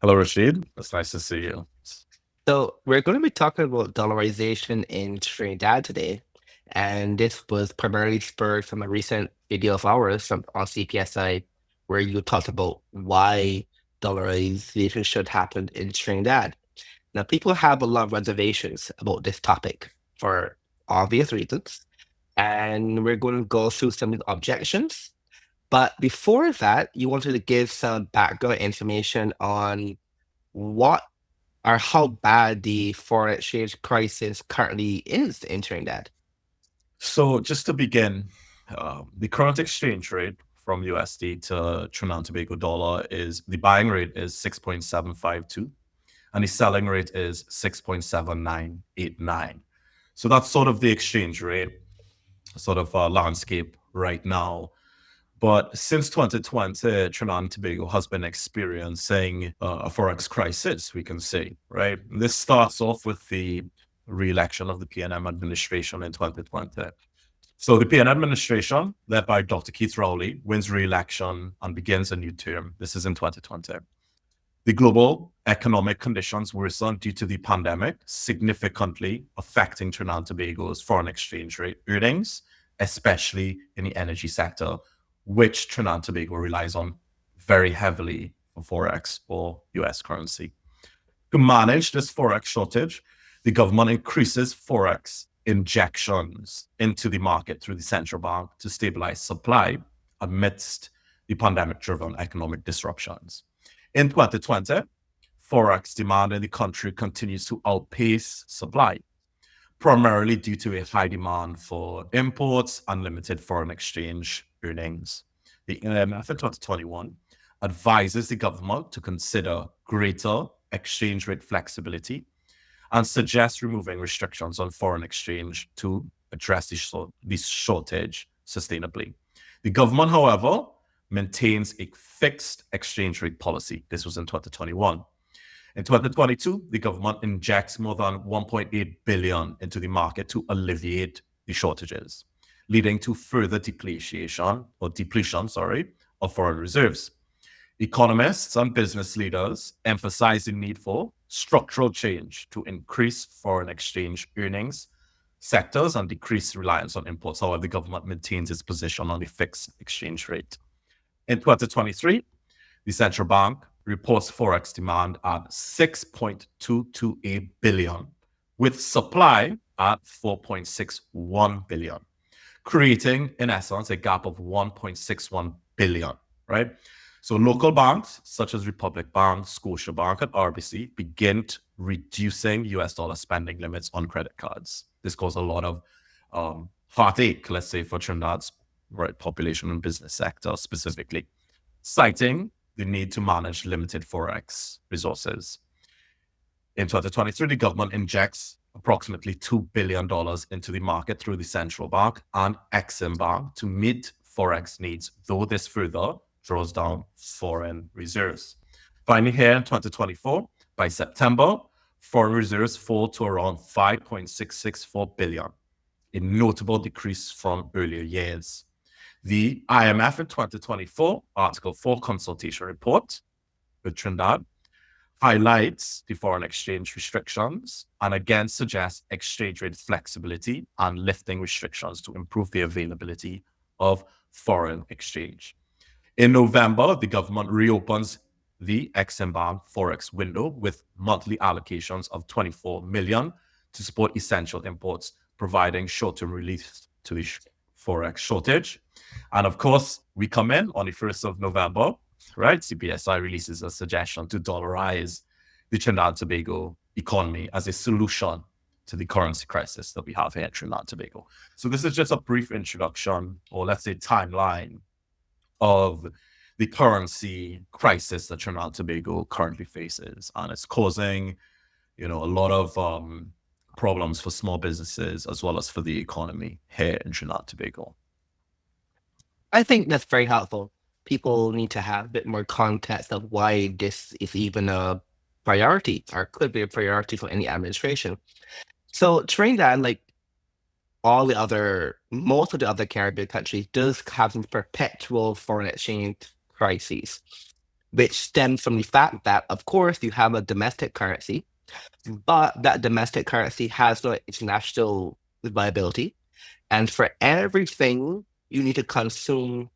Hello, Rashid. It's nice to see you. So we're going to be talking about dollarization in Trinidad today, and this was primarily spurred from a recent video of ours on CPSI, where you talked about why dollarization should happen in Trinidad. Now, people have a lot of reservations about this topic for obvious reasons, and we're going to go through some of the objections. But before that, you wanted to give some background information on what or how bad the foreign exchange crisis currently is in Trinidad. So, just to begin, the current exchange rate from USD to Trinidad and Tobago dollar is the buying rate is 6.752 and the selling rate is 6.7989. So, that's sort of the exchange rate, sort of landscape right now. But since 2020, Trinidad and Tobago has been experiencing a Forex crisis, we can say, right? This starts off with the re-election of the PNM administration in 2020. So the PNM administration, led by Dr. Keith Rowley, wins re-election and begins a new term. This is in 2020. The global economic conditions worsened due to the pandemic, significantly affecting Trinidad and Tobago's foreign exchange rate earnings, especially in the energy sector, which Trinidad and Tobago relies on very heavily for Forex or US currency. To manage this Forex shortage, the government increases Forex injections into the market through the central bank to stabilize supply amidst the pandemic driven economic disruptions. In 2020, Forex demand in the country continues to outpace supply, primarily due to a high demand for imports and limited foreign exchange earnings. The IMF in 2021 advises the government to consider greater exchange rate flexibility and suggests removing restrictions on foreign exchange to address this shortage sustainably. The government, however, maintains a fixed exchange rate policy. This was in 2021. In 2022, the government injects more than 1.8 billion into the market to alleviate the shortages, leading to further depletion, of foreign reserves. Economists and business leaders emphasize the need for structural change to increase foreign exchange earnings sectors and decrease reliance on imports. However, the government maintains its position on the fixed exchange rate. In 2023, the central bank reports forex demand at 6.228 billion, with supply at 4.61 billion, creating, in essence, a gap of 1.61 billion, right? So local banks such as Republic Bank, Scotiabank, and RBC begin reducing US dollar spending limits on credit cards. This caused a lot of heartache, let's say, for Trinidad's population and business sector specifically, citing the need to manage limited forex resources. In 2023, the government injects approximately $2 billion into the market through the central bank and Exim Bank to meet forex needs, though this further draws down foreign reserves. Finally, here in 2024, by September, foreign reserves fall to around 5.664 billion, a notable decrease from earlier years. The IMF in 2024 Article 4 consultation report with Trinidad highlights the foreign exchange restrictions and again suggests exchange rate flexibility and lifting restrictions to improve the availability of foreign exchange. In November, the government reopens the Exim Bank Forex window with monthly allocations of 24 million to support essential imports, providing short-term relief to the Forex shortage. And of course, we come in on the 1st of November, right? CPSI releases a suggestion to dollarize the Trinidad and Tobago economy as a solution to the currency crisis that we have here in Trinidad and Tobago. So this is just a brief introduction, or let's say timeline, of the currency crisis that Trinidad and Tobago currently faces. And it's causing, a lot of problems for small businesses as well as for the economy here in Trinidad and Tobago. I think that's very helpful. People need to have a bit more context of why this is even a priority or could be a priority for any administration. So Trinidad, like most of the other Caribbean countries, does have some perpetual foreign exchange crises. which stems from the fact that, of course, you have a domestic currency, but that domestic currency has no international viability. And for everything you need to consume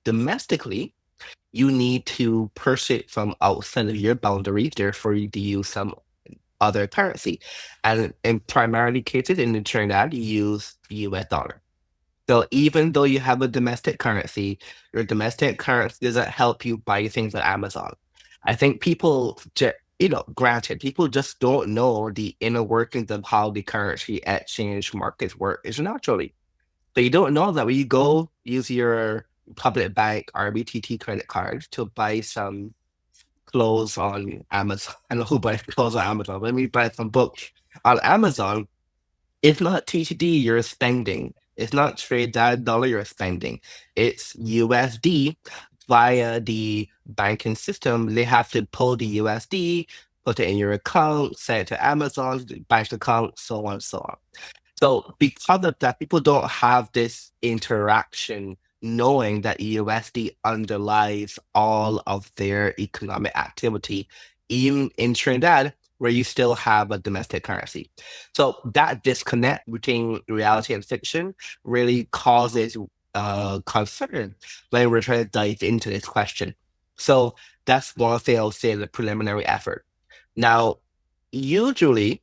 domestically, you need to purchase it from outside of your boundaries, therefore you need to use some other currency. And in primarily cases in Trinidad, you use the US dollar. So even though you have a domestic currency, your domestic currency doesn't help you buy things on Amazon. I think people, granted, people just don't know the inner workings of how the currency exchange markets work is naturally. So you don't know that when you go use your public bank RBTT credit card to buy some clothes on Amazon. I don't know who buys clothes on Amazon. Let me buy some books on Amazon. It's not TTD you're spending. It's not Trinidad dollar you're spending. It's USD via the banking system. They have to pull the USD, put it in your account, send it to Amazon, bank account, so on and so on. So because of that, people don't have this interaction knowing that USD underlies all of their economic activity, even in Trinidad, where you still have a domestic currency. So that disconnect between reality and fiction really causes concern when we're trying to dive into this question. So that's one thing I'll say the preliminary effort. Now, usually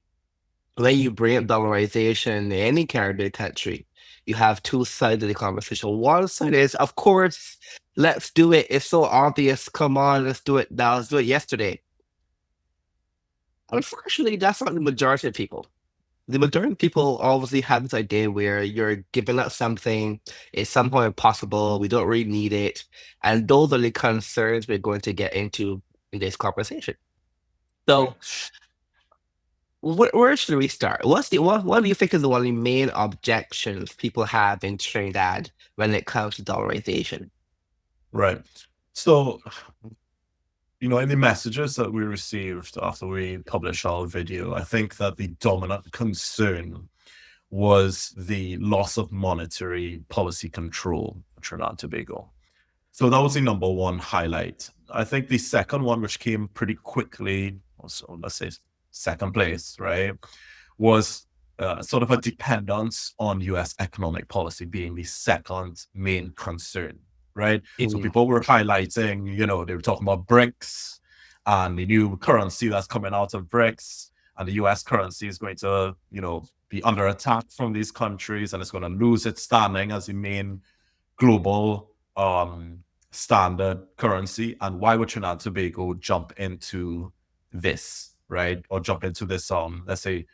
when you bring up dollarization in any Caribbean country, you have two sides of the conversation. One side is, of course, let's do it. It's so obvious. Come on, let's do it now. Let's do it yesterday. Unfortunately, that's not the majority of people. The majority of people obviously have this idea where you're giving up something, it's somehow impossible, we don't really need it. And those are the concerns we're going to get into in this conversation. So where should we start? What do you think is one of the main objections people have in Trinidad when it comes to dollarization? Right. So, in the messages that we received after we published our video, I think that the dominant concern was the loss of monetary policy control for Trinidad and Tobago. So that was the number one highlight. I think the second one, which came pretty quickly, so let's say second place, right, was sort of a dependence on US economic policy being the second main concern, right? So Mm, people were highlighting, they were talking about BRICS and the new currency that's coming out of BRICS, and the US currency is going to, be under attack from these countries, and it's going to lose its standing as the main global standard currency. And why would Trinidad and Tobago jump into this, right? Or jump into this, let's say,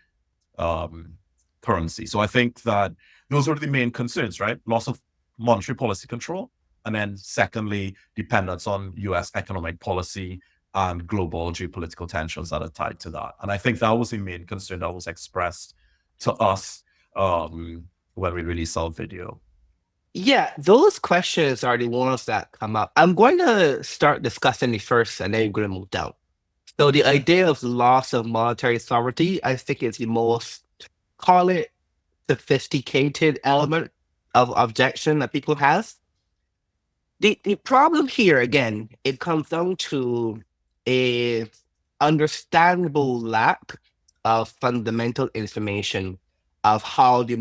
currency. So I think that those are the main concerns, right? Loss of monetary policy control. And then secondly, dependence on US economic policy and global geopolitical tensions that are tied to that. And I think that was the main concern that was expressed to us when we released our video. yeah, those questions are the ones that come up. I'm going to start discussing the first and then we're going to move down. So the idea of loss of monetary sovereignty, I think is the most, call it, sophisticated element of objection that people have. The problem here, again, it comes down to a understandable lack of fundamental information of how the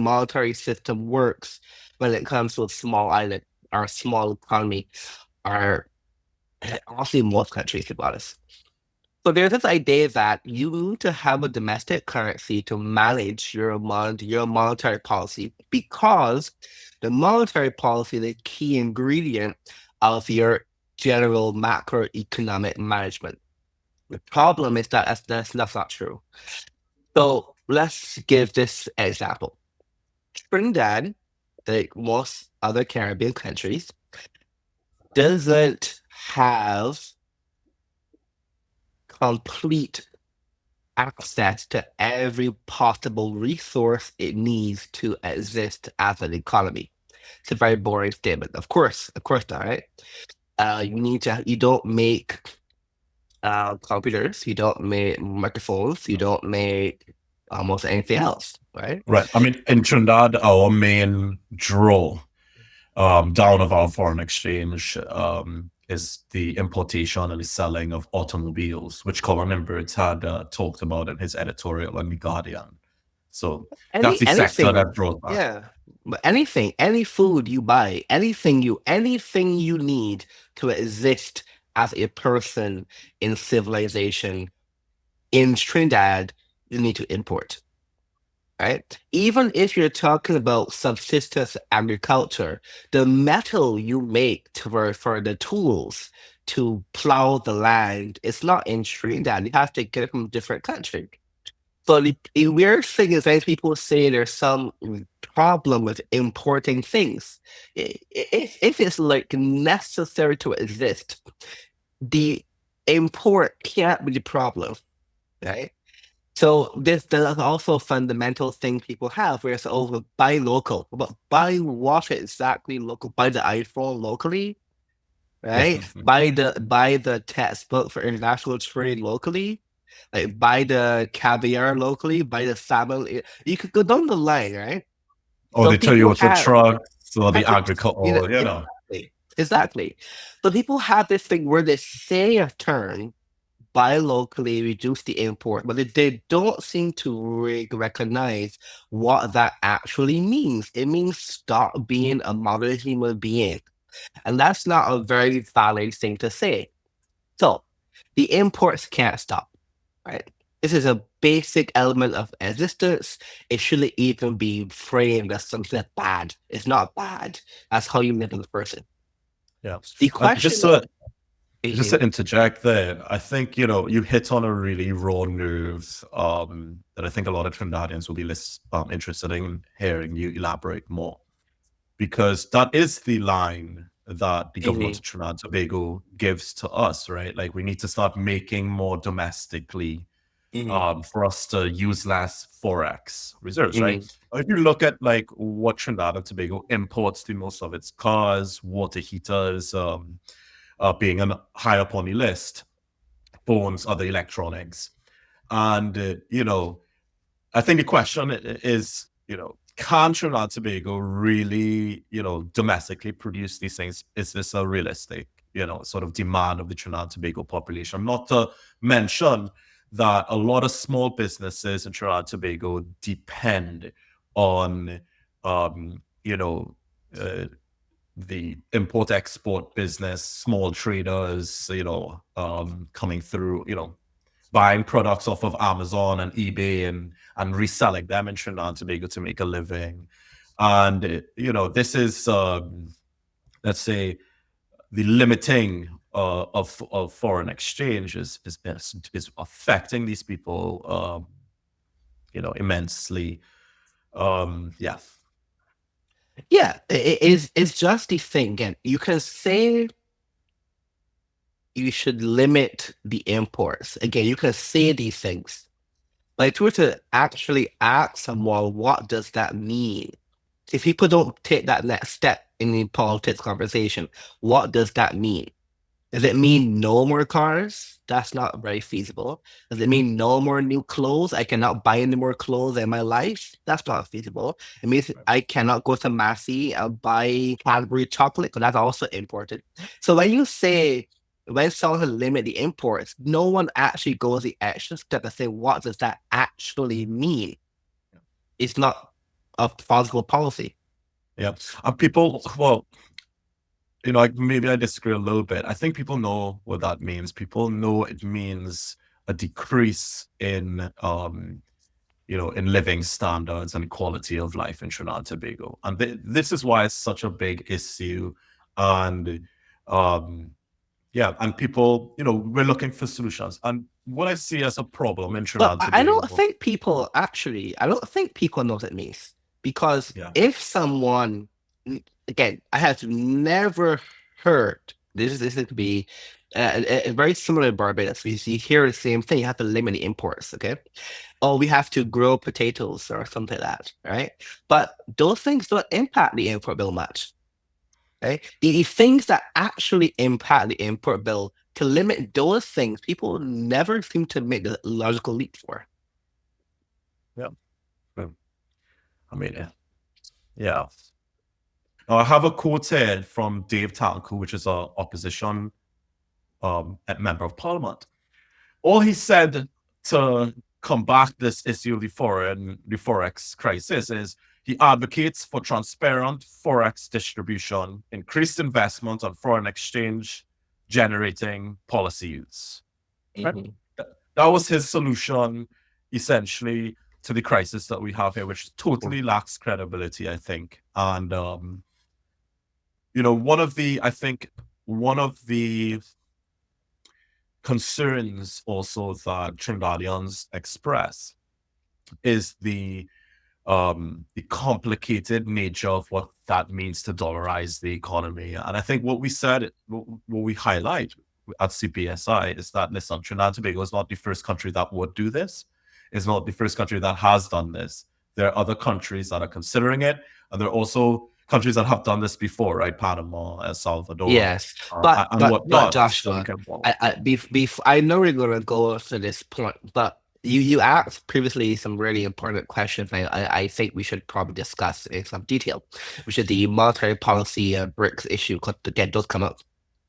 monetary system works when it comes to a small island or a small economy, or honestly most countries, to be honest. So there's this idea that you need to have a domestic currency to manage your monetary policy, because the monetary policy is a key ingredient of your general macroeconomic management. The problem is that that's not true. So let's give this example. Trinidad, like most other Caribbean countries, doesn't have complete access to every possible resource it needs to exist as an economy. It's a very boring statement. Of course not, right? You don't make computers, you don't make microphones, you don't make almost anything else, right? Right. I mean, in Trinidad, our main draw down of our foreign exchange is the importation and the selling of automobiles, which Colin Imbert had talked about in his editorial in The Guardian. So that's the sector Anything, that brought back. yeah. But anything, any food you buy, anything you need to exist as a person in civilization in Trinidad, you need to import, right? Even if you're talking about subsistence agriculture, the metal you make for the tools to plow the land, it's not in Trinidad. You have to get it from different countries. So the weird thing is that people say there's some problem with importing things. If it's like necessary to exist, the import can't be the problem, right? So there's also a fundamental thing people have where it's over buy local, but buy what exactly local? Buy the iPhone locally, Yeah. right? Buy the textbook for international trade locally, like buy the caviar locally, buy the salmon. You could go down the line, right? Or So the people Toyota have, trucks or the exactly, agriculture, you know, or, exactly. So people have this thing where they say a term, buy locally, reduce the import, but they don't seem to recognize what that actually means. It means stop being a modern human being. And that's not a very valid thing to say. So the imports can't stop, right? This is a basic element of existence. It shouldn't even be framed as something that's bad. It's not bad. That's how you live as a person. yeah. The And question of just to interject there, I think, you hit on a really raw nerve that I think a lot of Trinidadians will be interested in hearing you elaborate more, because that is the line that the government of Trinidad and Tobago gives to us, right? Like, we need to start making more domestically for us to use less Forex reserves, right? If you look at like what Trinidad and Tobago imports to most of its cars, water heaters, being high up on the list, phones, other electronics. And, I think the question is, can Trinidad and Tobago really, domestically produce these things? Is this a realistic, sort of demand of the Trinidad and Tobago population? Not to mention that a lot of small businesses in Trinidad and Tobago depend on, you know, uh, the import export business, small traders, coming through, buying products off of Amazon and eBay and reselling them in Trinidad and Tobago to make a living. And this is let's say the limiting of foreign exchange is affecting these people immensely. Yeah. Yeah, it's just the thing. Again, you can say you should limit the imports. Again, you can say these things. But if you were to actually ask someone, what does that mean? If people don't take that next step in the politics conversation, what does that mean? Does it mean no more cars? That's not very feasible. Does it mean no more new clothes? I cannot buy any more clothes in my life? That's not feasible. It means I cannot go to Massey and buy Cadbury chocolate because that's also imported. So when someone limit the imports, no one actually goes the extra step and say, what does that actually mean? It's not a plausible policy. Yeah. And people, well, maybe I disagree a little bit. I think people know what that means. People know it means a decrease in living standards and quality of life in Trinidad and Tobago. And this is why it's such a big issue. And yeah, and people, we're looking for solutions. And what I see as a problem in But Trinidad and I don't Tobago, think people actually, I don't think people know what it means. Because yeah, if someone, again, I have never heard, this could be very similar to Barbados. You hear the same thing, you have to limit the imports, okay? Oh, we have to grow potatoes or something like that, right? But those things don't impact the import bill much. Right? The things that actually impact the import bill, to limit those things, people never seem to make the logical leap for. yeah. I mean, yeah. Now, I have a quote here from Dave Tanku, which is an opposition member of parliament. All he said to combat this issue of the Forex crisis is he advocates for transparent Forex distribution, increased investment on foreign exchange generating policies. Right? Mhm. That was his solution, essentially, to the crisis that we have here, which totally lacks credibility, I think. And I think one of the concerns also that Trinidadians express is the complicated nature of what that means to dollarize the economy. And I think what we highlight at CPSI is that, listen, Trinidad and Tobago is not the first country that would do this. It's not the first country that has done this. There are other countries that are considering it, and there are also countries that have done this before, right? Panama, El Salvador, Yes, but and but but whatnot. That we Joshua, can follow. I know we're gonna go to this point, but you asked previously some really important questions. I think we should probably discuss in some detail, which is the monetary policy BRICS issue. 'Cause again, those come up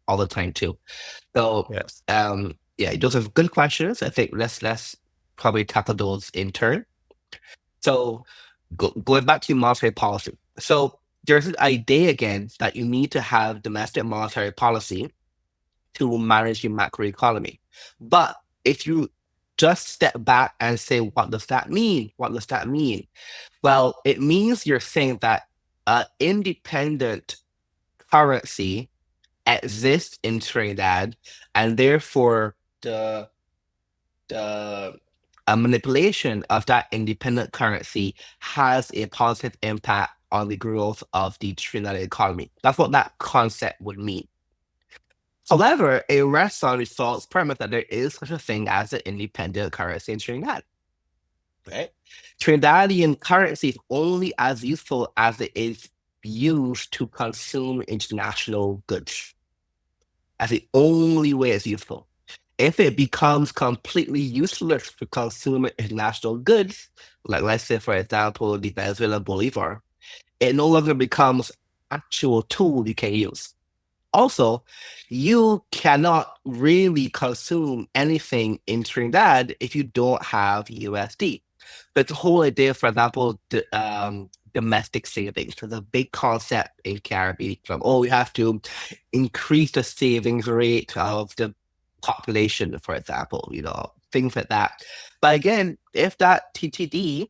all the time too. So Yes. yeah, those are good questions. I think let's probably tackle those in turn. So going back to monetary policy. So there's an idea again that you need to have domestic monetary policy to manage your macroeconomy. But if you just step back and say, what does that mean? What does that mean? Well, it means you're saying that independent currency exists in Trinidad, and therefore the manipulation of that independent currency has a positive impact on the growth of the Trinidad economy. That's what that concept would mean. However, it rests on the false premise that there is such a thing as an independent currency in Trinidad. Right? Trinidadian currency is only as useful as it is used to consume international goods. That's the only way it's useful. If it becomes completely useless for consuming international goods, like let's say, for example, the Venezuelan bolivar, it no longer becomes actual tool you can use. Also, you cannot really consume anything in Trinidad if you don't have USD. But the whole idea, for example, domestic savings. So the big concept in Caribbean, we have to increase the savings rate of the population, for example, things like that. But again, if that TTD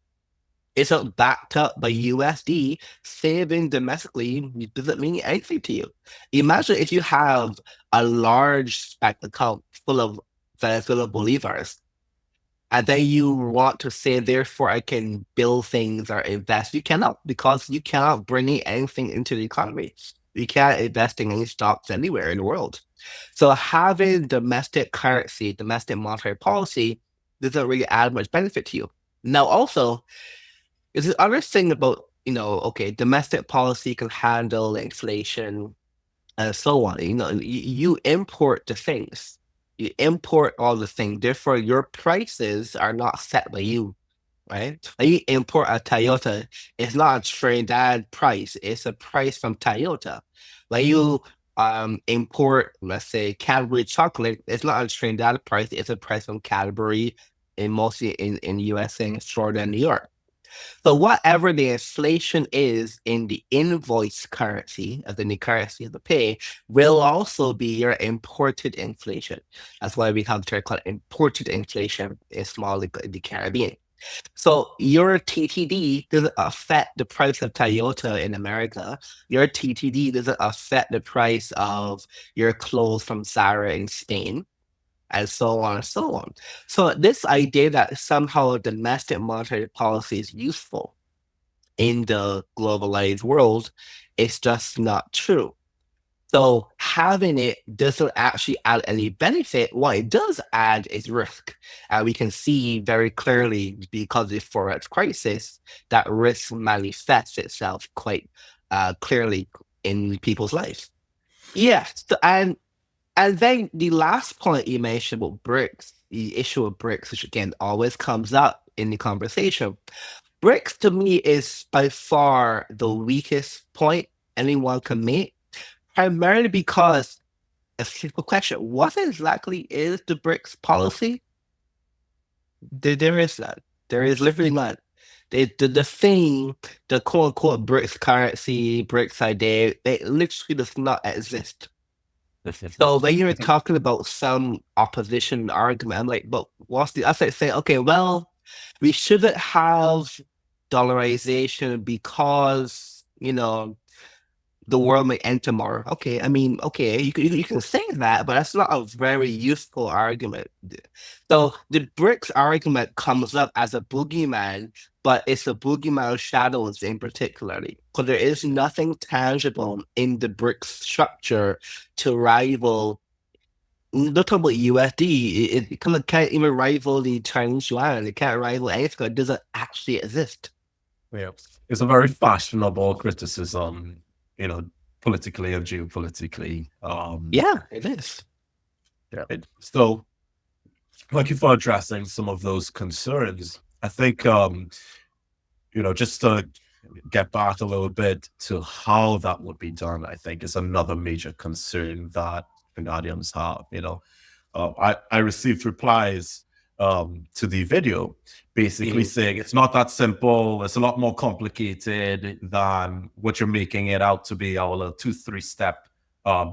isn't backed up by USD, saving domestically doesn't mean anything to you. Imagine if you have a large bank account full of Venezuela bolivars, and then you want to say, therefore, I can build things or invest. You cannot, because you cannot bring anything into the economy. You can't invest in any stocks anywhere in the world. So having domestic currency, domestic monetary policy doesn't really add much benefit to you. Now, also, there's this other thing about, okay, domestic policy can handle inflation and so on. You import the things, you import all the things. Therefore, your prices are not set by you, right? Like you import a Toyota, it's not a Trinidad price; it's a price from Toyota. Like you import, let's say, Cadbury chocolate, it's not a Trinidad price; it's a price from Cadbury, mostly in USA and Florida and New York. So whatever the inflation is in the invoice currency, as in the currency of the pay, will also be your imported inflation. That's why we have the term called imported inflation in in the Caribbean. So your TTD doesn't affect the price of Toyota in America. Your TTD doesn't affect the price of your clothes from Zara in Spain, and so on and so on. So this idea that somehow domestic monetary policy is useful in the globalized world is just not true. So having it doesn't actually add any benefit. What it does add is risk. And we can see very clearly, because of the Forex crisis, that risk manifests itself quite clearly in people's lives. Yes, and then the last point you mentioned about BRICS, the issue of BRICS, which again always comes up in the conversation. BRICS to me is by far the weakest point anyone can make, primarily because a simple question: what exactly is the BRICS policy? There is none. There is literally none. The thing, the quote unquote BRICS currency, BRICS idea, it literally does not exist. So when you're talking about some opposition argument, I'm like, but what's the? I say, okay, well, we shouldn't have dollarization because the world may end tomorrow. Okay, I mean, okay, you can say that, but that's not a very useful argument. So the BRICS argument comes up as a boogeyman, but it's a boogeyman of shadows in particularly, because there is nothing tangible in the BRICS structure to rival. Not talking about USD, it kind of can't even rival the Chinese yuan. It can't rival anything. It doesn't actually exist. Yeah. It's a very fashionable criticism, politically and geopolitically. Yeah, it is. Yeah. So, thank you for addressing some of those concerns. I think, just to get back a little bit to how that would be done, I think is another major concern that Canadians have. I received replies to the video basically saying it's not that simple. It's a lot more complicated than what you're making it out to be. Our little 2-3 step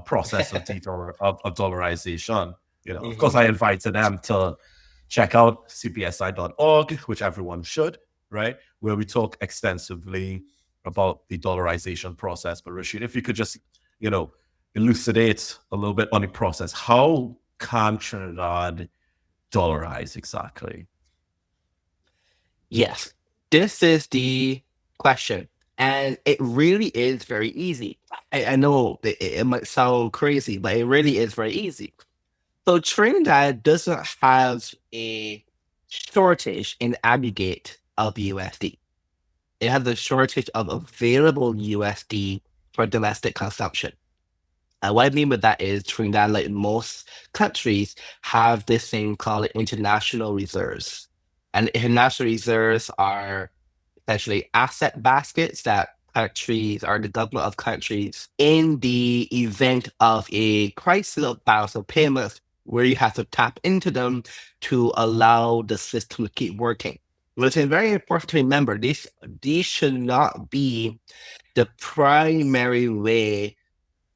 process of dollarization. Of course, I invited them to check out cpsi.org, which everyone should, right? Where we talk extensively about the dollarization process. But Rashid, if you could just, elucidate a little bit on the process. How can Trinidad dollarize exactly? Yes, this is the question. And it really is very easy. I know it might sound crazy, but it really is very easy. So Trinidad doesn't have a shortage in aggregate of USD. It has a shortage of available USD for domestic consumption. What I mean by that is Trinidad, like most countries, have this thing called international reserves. And international reserves are essentially asset baskets that countries or the government of countries, in the event of a crisis of balance of payments, where you have to tap into them to allow the system to keep working. But it's very important to remember these should not be the primary way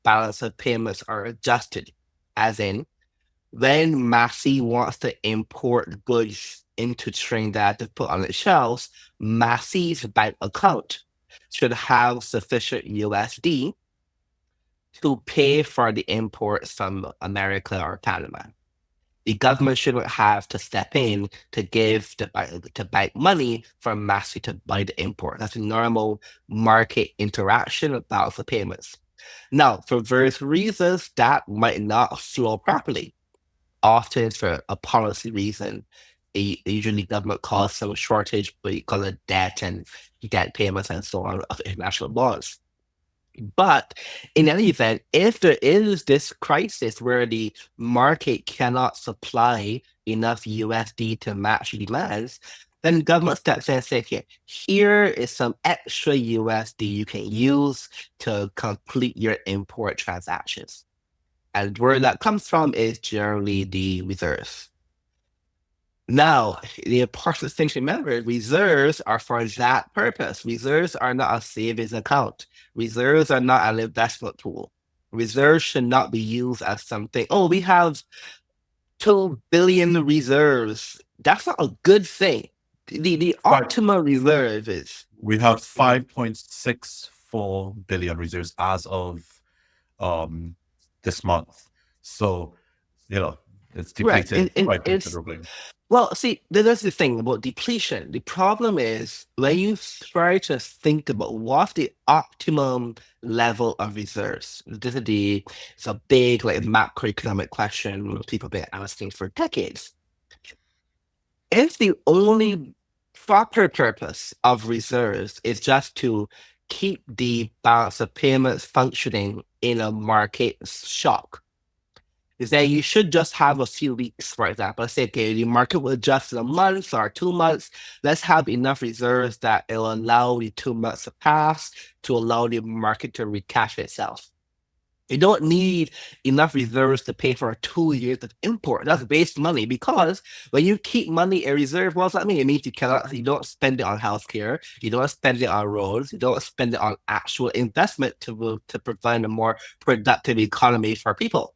balance of payments are adjusted. As in, when Massey wants to import goods into Trinidad to put on its shelves, Massey's bank account should have sufficient USD to pay for the imports from America or Panama. The government shouldn't have to step in to give to bank money for Massey to buy the import. That's a normal market interaction of balance of payments. Now, for various reasons, that might not flow properly. Often for a policy reason, usually government calls some shortage, but you call it debt and debt payments and so on of international bonds. But in any event, if there is this crisis where the market cannot supply enough USD to match demands, then government steps in and says, okay, here is some extra USD you can use to complete your import transactions. And where that comes from is generally the reserves. Now, the important thing to remember is reserves are for that purpose. Reserves are not a savings account. Reserves are not an investment tool. Reserves should not be used as something, oh, we have 2 billion reserves. That's not a good thing. The optimal reserve is. We have 5.64 billion reserves as of this month. So, it's depleted quite considerably. Well, see, there's the thing about depletion. The problem is when you try to think about what's the optimum level of reserves. It's a big like macroeconomic question people have been asking for decades. If the only proper purpose of reserves is just to keep the balance of payments functioning in a market shock, is that you should just have a few weeks, for example. Let's say, okay, the market will adjust in a month or 2 months. Let's have enough reserves that it'll allow the 2 months to pass to allow the market to recash itself. You don't need enough reserves to pay for 2 years of import. That's waste money because when you keep money in reserve, what does that mean? It means you don't spend it on healthcare, you don't spend it on roads, you don't spend it on actual investment to provide a more productive economy for people.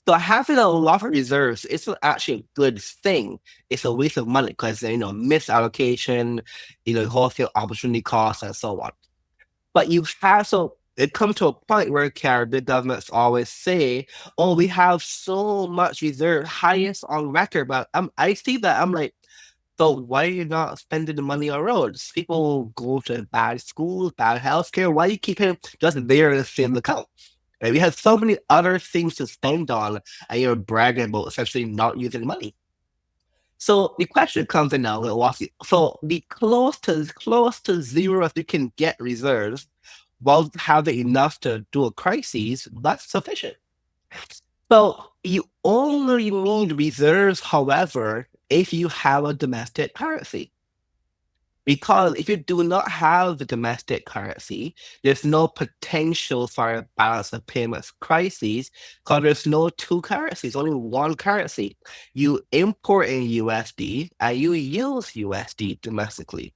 So having a lot of reserves isn't actually a good thing. It's a waste of money because misallocation, wholesale opportunity costs and so on. But you have so it comes to a point where the governments always say, "Oh, we have so much reserve, highest on record." But I see that I'm like, so why are you not spending the money on roads? People go to bad schools, bad healthcare. Why are you keeping just there in the same account? And we have so many other things to spend on, and you're bragging about essentially not using money. So the question comes in now, so the close to zero, if you can get reserves while having enough to do a crisis, that's sufficient. So you only need reserves, however, if you have a domestic currency. Because if you do not have the domestic currency, there's no potential for a balance of payments crises because there's no two currencies, only one currency. You import in USD and you use USD domestically.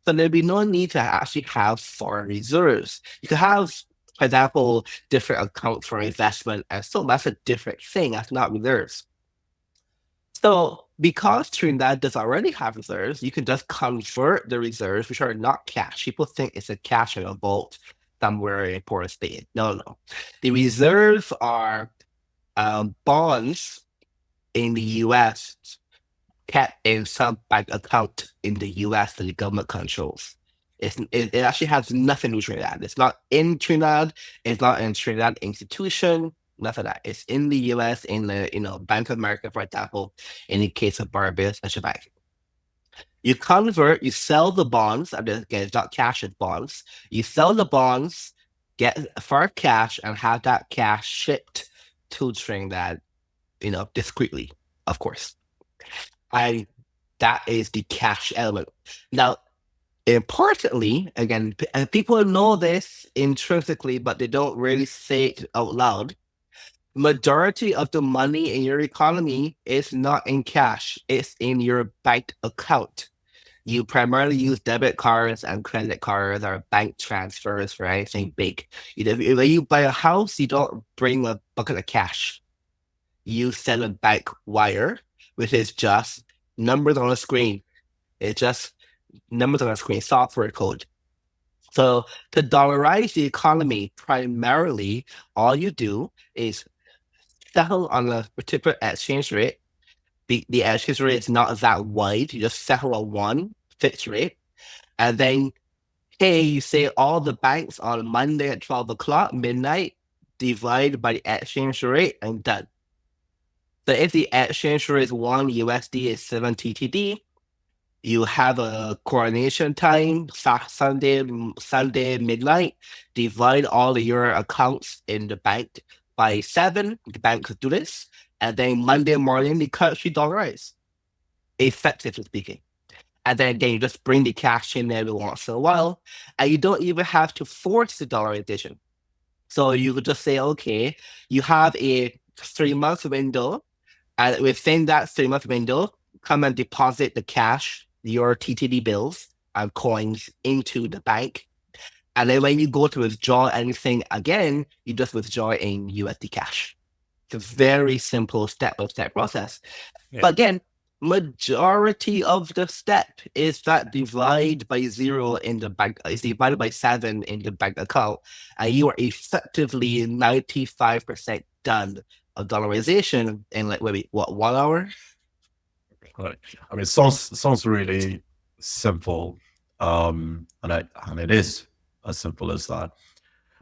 So there'd be no need to actually have foreign reserves. You could have, for example, different accounts for investment, and so that's a different thing. That's not reserves. So because Trinidad does already have reserves, you can just convert the reserves, which are not cash. People think it's a cash in a vault somewhere in Port State. No, no. The reserves are bonds in the US kept in some bank account in the US that the government controls. It actually has nothing to do with Trinidad. It's not in Trinidad. It's not in Trinidad institution. Nothing of that. It's in the US, in the Bank of America, for example, in the case of Barbados and Bank. You convert, you sell the bonds, and again, it's not cash, it's bonds. You sell the bonds, get for cash, and have that cash shipped to Trinidad, discreetly, of course. I That is the cash element. Now, importantly, again, and people know this intrinsically, but they don't really say it out loud. Majority of the money in your economy is not in cash; it's in your bank account. You primarily use debit cards and credit cards or bank transfers for anything big. When you buy a house, you don't bring a bucket of cash. You send a bank wire, which is just numbers on a screen. It's just numbers on a screen, software code. So to dollarize the economy, primarily, all you do is settle on a particular exchange rate. The exchange rate is not that wide. You just settle on one fixed rate. And then, hey, you say all the banks on Monday at 12 o'clock, midnight, divide by the exchange rate, and done. So if the exchange rate is 1 USD is 7 TTD, you have a coordination time, Sunday midnight, divide all of your accounts in the bank by 7, the bank could do this, and then Monday morning, the currency dollarize, effectively speaking. And then again, you just bring the cash in every once in a while, and you don't even have to force the dollarization. So you could just say, okay, you have a 3 month window, and within that 3 month window, come and deposit the cash, your TTD bills and coins into the bank. And then when you go to withdraw anything again, you just withdraw in USD cash. It's a very simple step-by-step process. Yeah. But again, majority of the step is that divide by 0 in the bank is divided by 7 in the bank account, and you are effectively 95% done of dollarization in like maybe what 1 hour. Right. I mean, it sounds really simple, and it is as simple as that.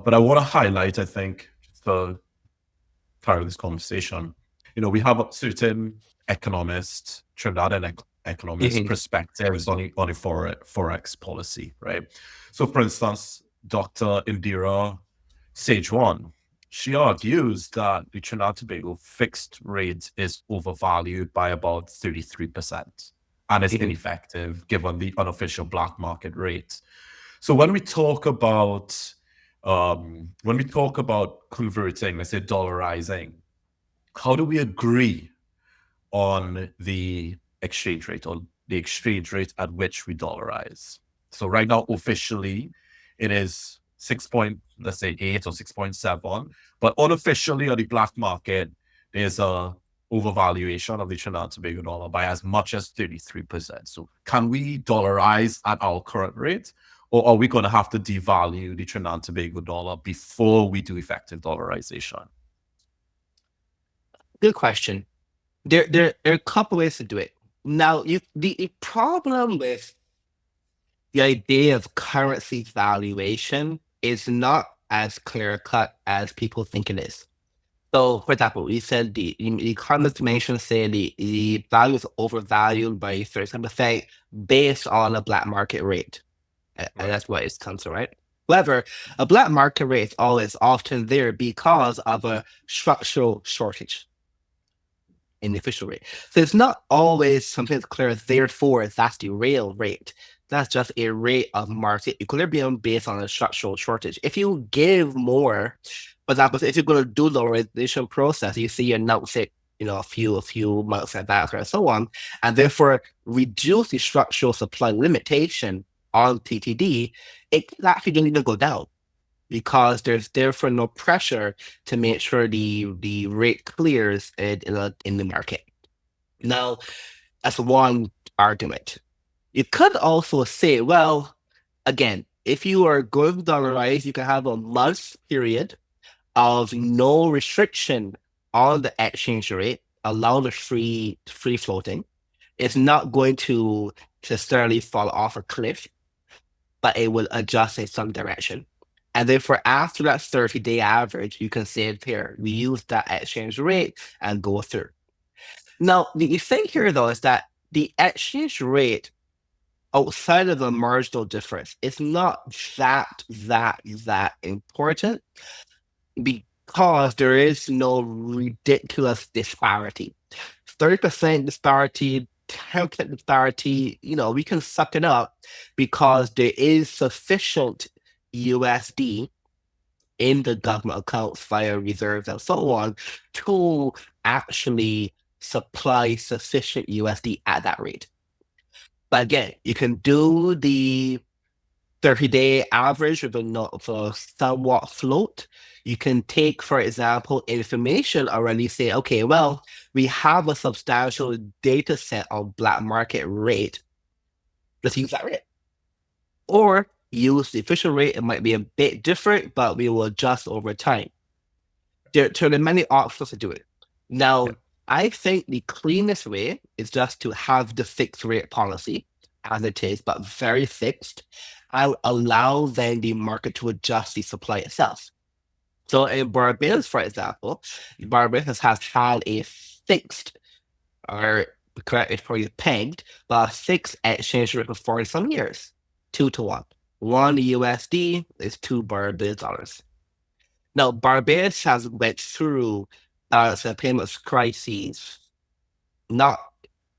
But I want to highlight, I think, just to carry this conversation. We have a certain economist, Trinidadian economist Mhm. perspectives on the forex policy, right? So, for instance, Dr. Indira Sejuan, she argues that the Trinidad and Tobago fixed rate is overvalued by about 33% and is Mhm. ineffective given the unofficial black market rate. So when we talk about converting, let's say dollarizing, how do we agree on the exchange rate or the exchange rate at which we dollarize? So right now, officially, it is 6 point, let's say 8 or 6.7, but unofficially on the black market, there's a overvaluation of the Trinidad and Tobago dollar by as much as 33%. So can we dollarize at our current rate, or are we going to have to devalue the Trinidad and Tobago dollar before we do effective dollarization? Good question. There are a couple ways to do it. Now, the problem with the idea of currency valuation is not as clear cut as people think it is. So, for example, we said the economist mentioned say the value is overvalued by 37% based on a black market rate. And Right. that's what it comes to, right? However, a black market rate is always often there because of a structural shortage in the official rate. So it's not always something that's clear, therefore that's the real rate. That's just a rate of market equilibrium based on a structural shortage. If you give more, for example, if you're going to do the dollarization process, you see you announce it, a few months advance or so on, and therefore reduce the structural supply limitation on TTD, it actually doesn't even go down because there's therefore no pressure to make sure the rate clears in the market. Now, that's one argument. You could also say, well, again, if you are going to dollarize, you can have a month period of no restriction on the exchange rate, allow the free floating. It's not going to necessarily fall off a cliff, but it will adjust in some direction. And therefore, after that 30-day average, you can say here, we use that exchange rate and go through. Now, the thing here, though, is that the exchange rate outside of the marginal difference is not that important because there is no ridiculous disparity. 30% disparity, 10% disparity, we can suck it up because there is sufficient USD in the government accounts via reserves and so on to actually supply sufficient USD at that rate. But again, you can do the 30-day average with a somewhat float. You can take, for example, information already say, okay, well, we have a substantial data set of black market rate. Let's use that rate. Or use the official rate. It might be a bit different, but we will adjust over time. There are many options to do it. Now, Yeah. I think the cleanest way is just to have the fixed rate policy as it is, but very fixed. I allow then the market to adjust the supply itself. So in Barbados, for example, Barbados has had a fixed, or correct it for you, pegged, but a fixed exchange rate for 40 some years, 2 to 1. 1 USD is 2 Barbados dollars. Now, Barbados has went through some payments crises, not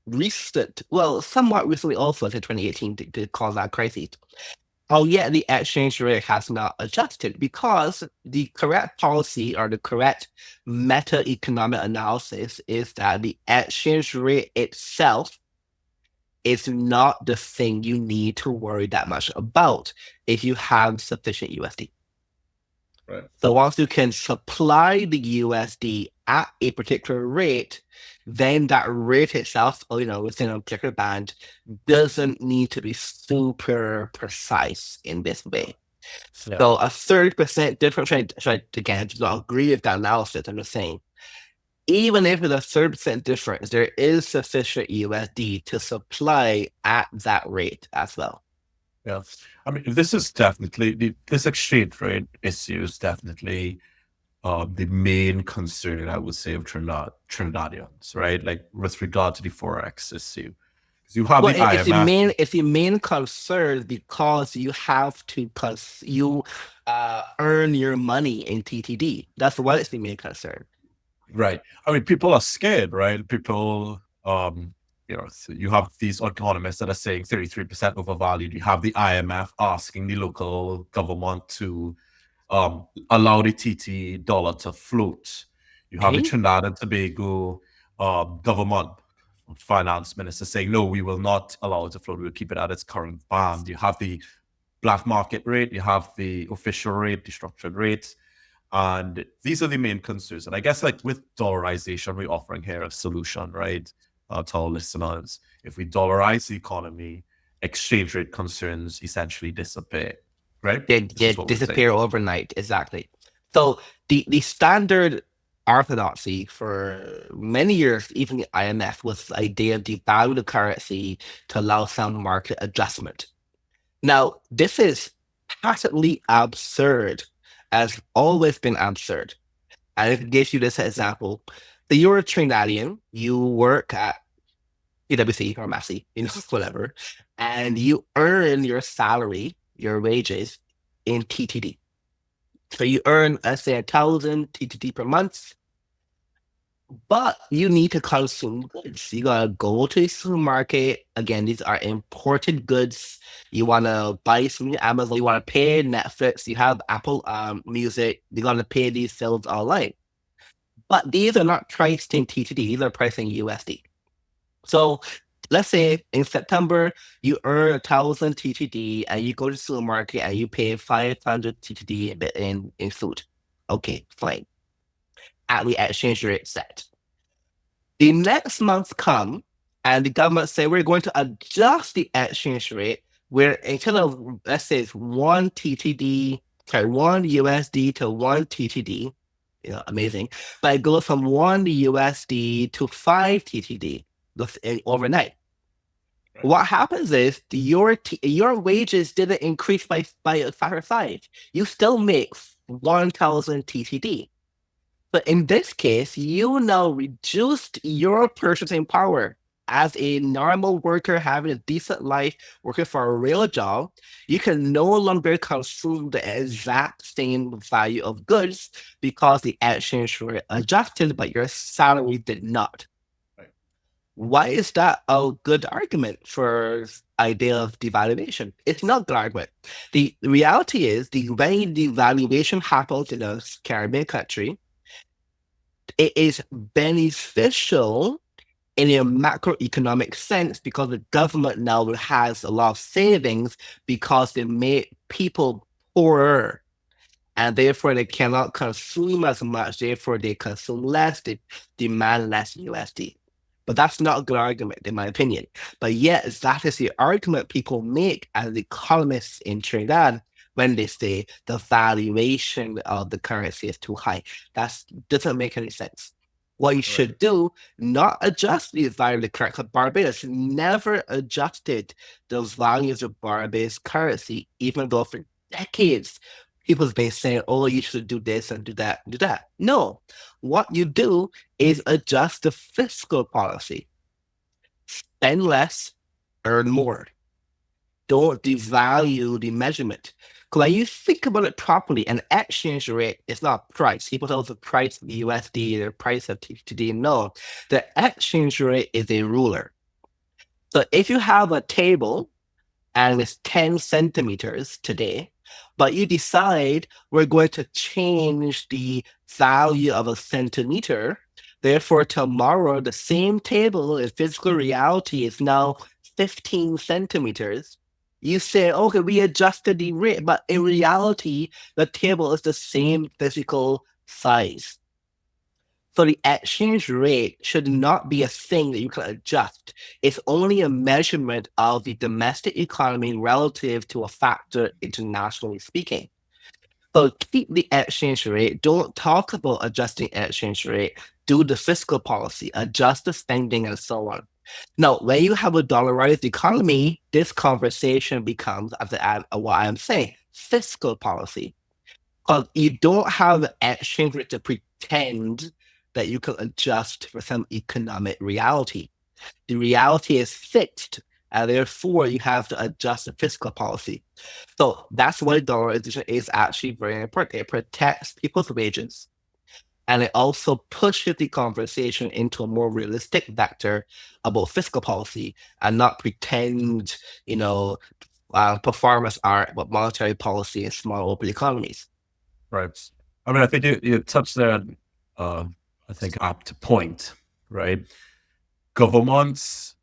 recent, well, somewhat recently also in 2018 to cause that crisis. Oh, yeah, the exchange rate has not adjusted because the correct policy or the correct meta economic analysis is that the exchange rate itself is not the thing you need to worry that much about if you have sufficient USD. Right. So once you can supply the USD at a particular rate, then that rate itself, within a particular band, doesn't need to be super precise in this way. Yeah. So a 30% difference, again, I do not agree with that analysis. I'm just saying, even if it's a 30% difference, there is sufficient USD to supply at that rate as well. Yeah. I mean, this is definitely this exchange rate issue is definitely the main concern, I would say, of Trinidadians, right? Like with regard to the Forex issue. You have Well, the IMF, it's the main concern because you have to earn your money in TTD. That's what is the main concern. right? I mean, people are scared, right? People, so you have these economists that are saying 33% overvalued. You have the IMF asking the local government to allow the TT dollar to float. You have the Okay. Trinidad and Tobago government finance minister saying, no, we will not allow it to float. We'll keep it at its current band. You have the black market rate, you have the official rate, the structured rates. And these are the main concerns. And I guess like with dollarization, we're offering here a solution, right? To our listeners. If we dollarize the economy, exchange rate concerns essentially disappear, right? This They is what we're saying. disappear overnight. Exactly. So the standard orthodoxy for many years, even the IMF, was the idea of devalue the currency to allow some market adjustment. Now, this is patently absurd, has always been absurd. And it gives you this example. So you're a Trinidadian, you work at PwC or Massey, whatever, and you earn your salary, your wages in TTD. So you earn, let's say, 1,000 TTD per month, but you need to consume goods. You gotta go to the supermarket. Again, these are imported goods. You wanna buy some Amazon. You wanna pay Netflix. You have Apple Music. You gotta pay these sales online. But these are not priced in TTD. These are priced in USD. So let's say in September you earn 1,000 TTD and you go to the supermarket and you pay 500 TTD in food. Okay, fine. At the exchange rate set. The next month come and the government say we're going to adjust the exchange rate where instead of let's say it's one TTD, sorry, one USD to one TTD, amazing. But it goes from one USD to five TTD overnight. Right. What happens is your wages didn't increase by a factor of five. You still make 1,000 TTD. But in this case, you now reduced your purchasing power. As a normal worker having a decent life, working for a real job, you can no longer consume the exact same value of goods because the exchange rate adjusted, but your salary did not. Right. Why is that a good argument for idea of devaluation? It's not a good argument. The reality is the way devaluation happens in a Caribbean country, it is beneficial in a macroeconomic sense because the government now has a lot of savings because they made people poorer and therefore they cannot consume as much. Therefore, they consume less, they demand less USD. But that's not a good argument, in my opinion. But yet, that is the argument people make as economists in Trinidad when they say the valuation of the currency is too high. That doesn't make any sense. What you Right. should do, not adjust the value of the currency. Barbados never adjusted the values of Barbados currency, even though for decades people's been saying, oh, you should do this and do that, and do that. No, what you do is adjust the fiscal policy. Spend less, earn more. Don't devalue the measurement. Because when you think about it properly, an exchange rate is not a price. People tell us the price of the USD, the price of TTD. No, the exchange rate is a ruler. So if you have a table and it's 10 centimeters today, but you decide we're going to change the value of a centimeter. Therefore, tomorrow, the same table in physical reality is now 15 centimeters. You say, okay, we adjusted the rate, but in reality, the table is the same physical size. So the exchange rate should not be a thing that you can adjust. It's only a measurement of the domestic economy relative to a factor internationally speaking. So keep the exchange rate. Don't talk about adjusting exchange rate. Do the fiscal policy, adjust the spending, and so on. Now, when you have a dollarized economy, this conversation becomes, what I'm saying, fiscal policy. Because you don't have an exchange rate to pretend that you can adjust for some economic reality. The reality is fixed, and therefore you have to adjust the fiscal policy. So that's why dollarization is actually very important. It protects people's wages, and it also pushes the conversation into a more realistic vector about fiscal policy and not pretend, performance art, but monetary policy in small open economies. Right. I mean, I think you touched there, I think, apt point, right? Governments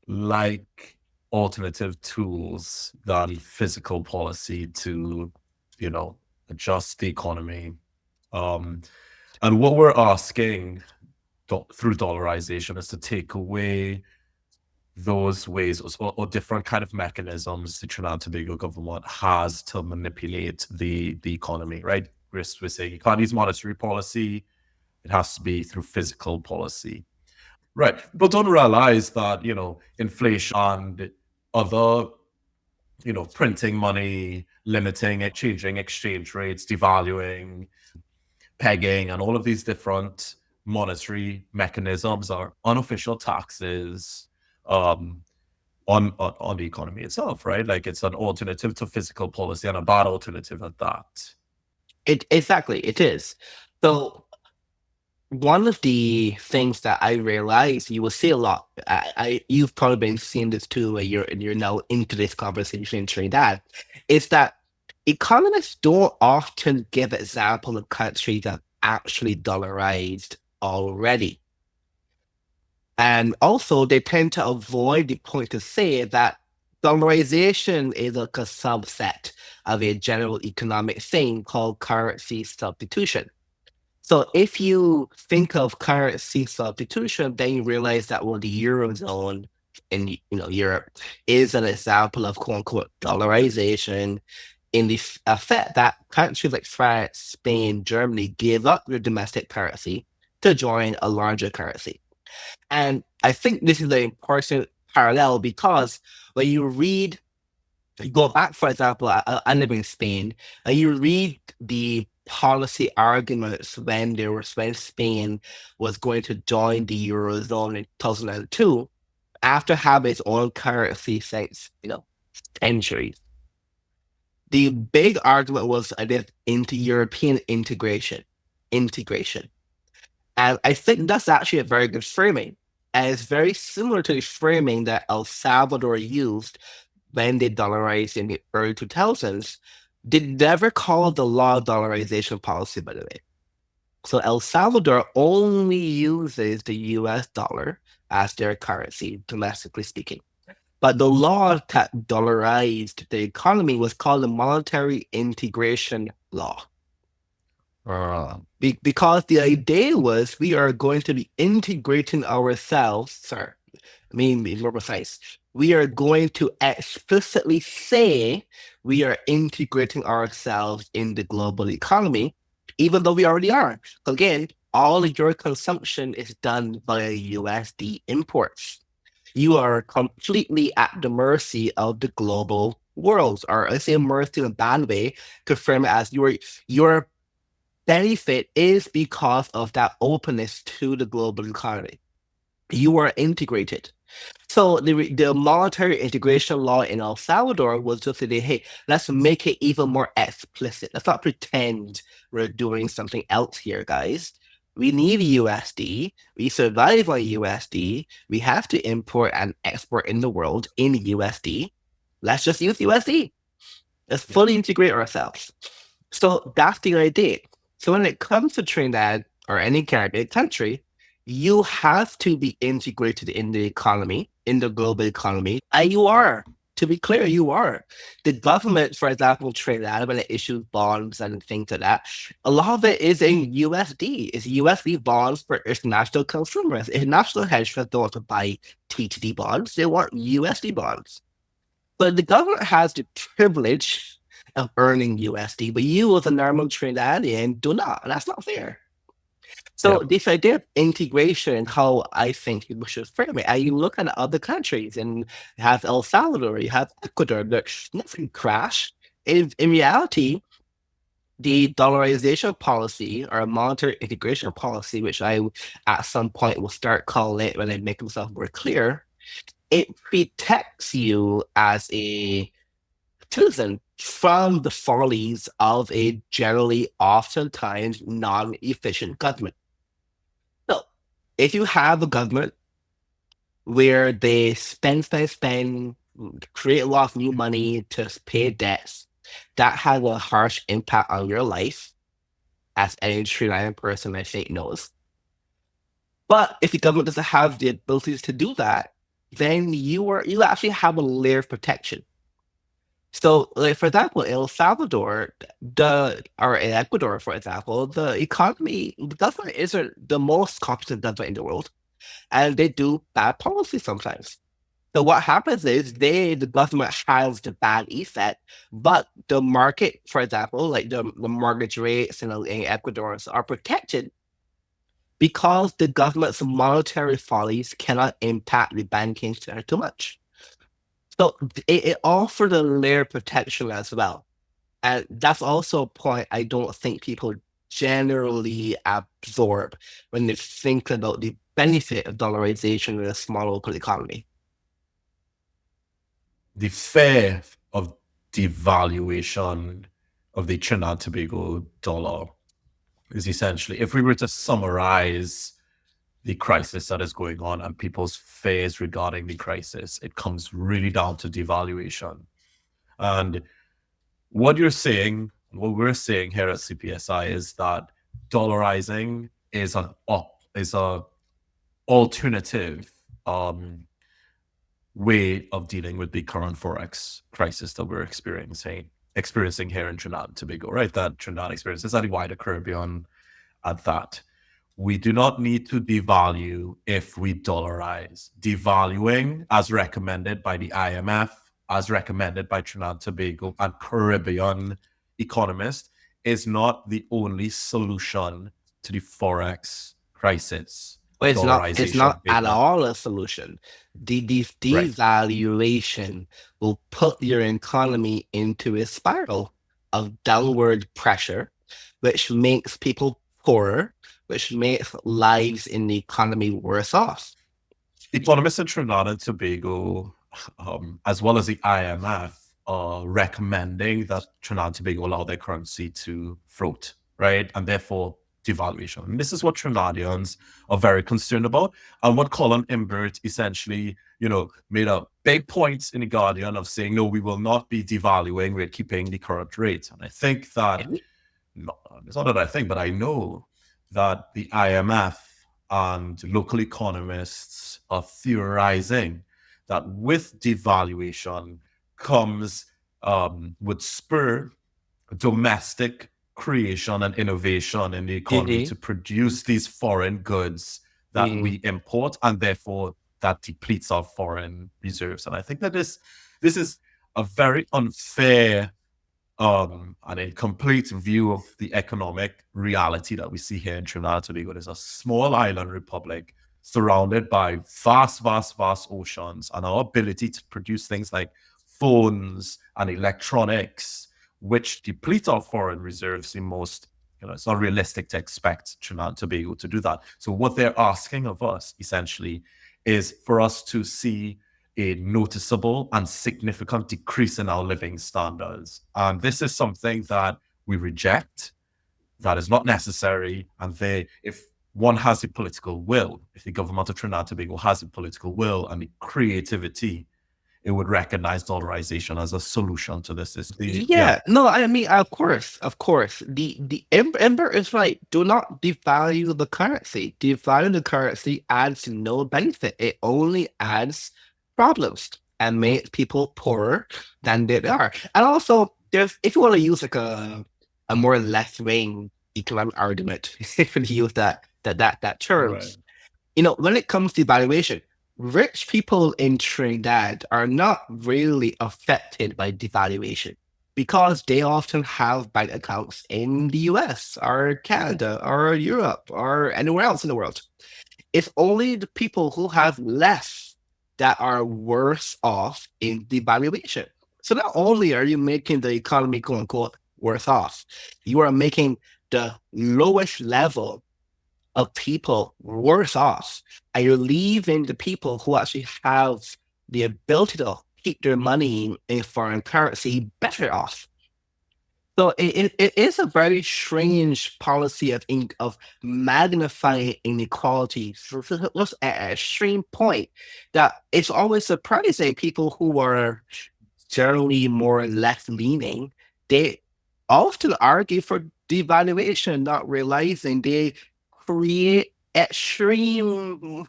like alternative tools than physical policy to, adjust the economy. And what we're asking through dollarization is to take away those ways or different kind of mechanisms the Trinidad and Tobago government has to manipulate the economy, right? We're saying you can't use monetary policy, it has to be through physical policy. Right. But don't realize that, inflation and other, printing money, limiting it, changing exchange rates, devaluing, pegging, and all of these different monetary mechanisms are unofficial taxes on the economy itself, right? Like it's an alternative to physical policy and a bad alternative at that. Exactly, it is. So one of the things that I realize you will see a lot, you've probably been seeing this too, where you're now into this conversation in Trinidad, is that economists don't often give example of countries that actually dollarized already. And also they tend to avoid the point to say that dollarization is like a subset of a general economic thing called currency substitution. So if you think of currency substitution, then you realize that the eurozone in Europe is an example of quote unquote dollarization in the effect that countries like France, Spain, Germany gave up their domestic currency to join a larger currency. And I think this is an important parallel because when you go back, for example, I live in Spain, and you read the policy arguments when Spain was going to join the Eurozone in 2002, after having its own currency since, centuries. The big argument was this into European integration. Integration. And I think that's actually a very good framing. And it's very similar to the framing that El Salvador used when they dollarized in the early 2000s. They never called the law dollarization policy, by the way. So El Salvador only uses the US dollar as their currency, domestically speaking. But the law that dollarized the economy was called the Monetary Integration Law. Because the idea was we are going to be integrating ourselves, sir. I mean, be more precise. We are going to explicitly say we are integrating ourselves in the global economy, even though we already are. Again, all of your consumption is done via USD imports. You are completely at the mercy of the global world, or I say mercy in a bad way, to frame it as your benefit is because of that openness to the global economy. You are integrated. So the monetary integration law in El Salvador was just say, hey, let's make it even more explicit. Let's not pretend we're doing something else here, guys. We need USD. We survive on USD. We have to import and export in the world in USD. Let's just use USD. Let's fully integrate ourselves. So that's the idea. So when it comes to Trinidad or any Caribbean country, you have to be integrated in the economy, in the global economy. And you are. To be clear, you are. The government, for example, Trinidad, when it issues bonds and things like that, a lot of it is in USD. It's USD bonds for international consumers. International hedge funds don't want to buy TTD bonds. They want USD bonds. But the government has the privilege of earning USD, but you as a normal Trinidadian do not. And that's not fair. So this idea of integration, how I think we should frame it, and you look at other countries, and you have El Salvador, you have Ecuador, there's nothing crash. In reality, the dollarization policy or monetary integration policy, which I at some point will start calling it when I make myself more clear, it protects you as a citizen from the follies of a generally oftentimes non-efficient government. So if you have a government where they spend, create a lot of new money to pay debts, that has a harsh impact on your life, as any Trinidadian person I think knows. But if the government doesn't have the abilities to do that, then you actually have a layer of protection. So, like for example, El Salvador, or in Ecuador, for example, the government isn't the most competent government in the world, and they do bad policy sometimes. So what happens is the government has the bad effect, but the market, for example, like the mortgage rates in Ecuador are protected because the government's monetary follies cannot impact the banking sector too much. So it offers a layer of protection as well. And that's also a point I don't think people generally absorb when they think about the benefit of dollarization in a small local economy. The fear of devaluation of the Trinidad and Tobago dollar is essentially, if we were to summarize the crisis that is going on and people's fears regarding the crisis, it comes really down to devaluation. And what you're saying, what we're saying here at CPSI is that dollarizing is a alternative way of dealing with the current forex crisis that we're experiencing here in Trinidad and Tobago, right? That Trinidad experiences at the wider Caribbean at that. We do not need to devalue if we dollarize. Devaluing, as recommended by the IMF, as recommended by Trinidad and Tobago and Caribbean economists, is not the only solution to the forex crisis. But it's not Dollarization is at not. all a solution. The Right. devaluation will put your economy into a spiral of downward pressure, which makes people poorer, which makes lives in the economy worse off. Economists in Trinidad and Tobago, as well as the IMF, are recommending that Trinidad and Tobago allow their currency to float, right? And therefore devaluation. And this is what Trinidadians are very concerned about. And what Colin Imbert essentially, made a big point in the Guardian of saying, no, we will not be devaluing, we're keeping the current rate. And I think that, no, it's not that I think, but I know that the IMF and local economists are theorizing that with devaluation comes would spur domestic creation and innovation in the economy Mhm, to produce these foreign goods that we mhm. import, and therefore that depletes our foreign reserves. And I think that this is a very unfair and incomplete view of the economic reality that we see here in Trinidad and Tobago. There's a small island republic surrounded by vast, vast, vast oceans, and our ability to produce things like phones and electronics, which deplete our foreign reserves in most, it's not realistic to expect Trinidad and Tobago to do that. So what they're asking of us essentially is for us to see a noticeable and significant decrease in our living standards. And this is something that we reject, that is not necessary. And if one has the political will, if the government of Trinidad and Tobago has the political will and the creativity, it would recognize dollarization as a solution to this. Yeah. Yeah, no, I mean, of course. Ember is right. Do not devalue the currency. Devaluing the currency adds no benefit. It only adds problems and makes people poorer than they are. And also, if you want to use like a more left wing economic argument, if you use that term, Right. when it comes to valuation, rich people in Trinidad are not really affected by devaluation because they often have bank accounts in the US or Canada or Europe or anywhere else in the world. It's only the people who have less that are worse off in devaluation. So not only are you making the economy, quote unquote, worse off. You are making the lowest level of people worse off, and you're leaving the people who actually have the ability to keep their money in foreign currency better off. So it is a very strange policy of magnifying inequality at an extreme point that it's always surprising people who are generally more left leaning, they often argue for devaluation, not realizing they create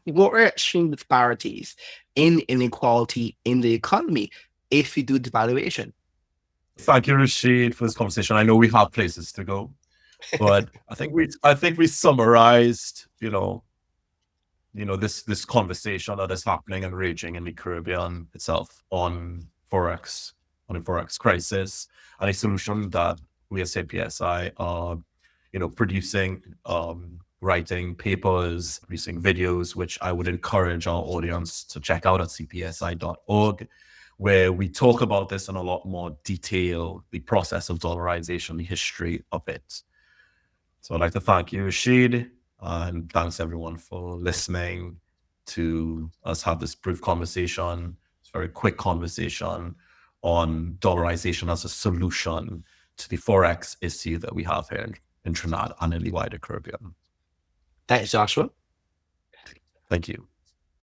more extreme disparities in inequality in the economy if you do devaluation. Thank you, Rashid, for this conversation. I know we have places to go, but I think we summarized, this conversation that is happening and raging in the Caribbean itself on the Forex crisis, and a solution that we as CPSI are, producing, writing papers, producing videos, which I would encourage our audience to check out at cpsi.org, where we talk about this in a lot more detail, the process of dollarization, the history of it. So I'd like to thank you, Rashid, and thanks everyone for listening to us have this brief conversation, this very quick conversation on dollarization as a solution to the Forex issue that we have here in Trinidad and in the wider Caribbean. Thanks, Joshua. Thank you.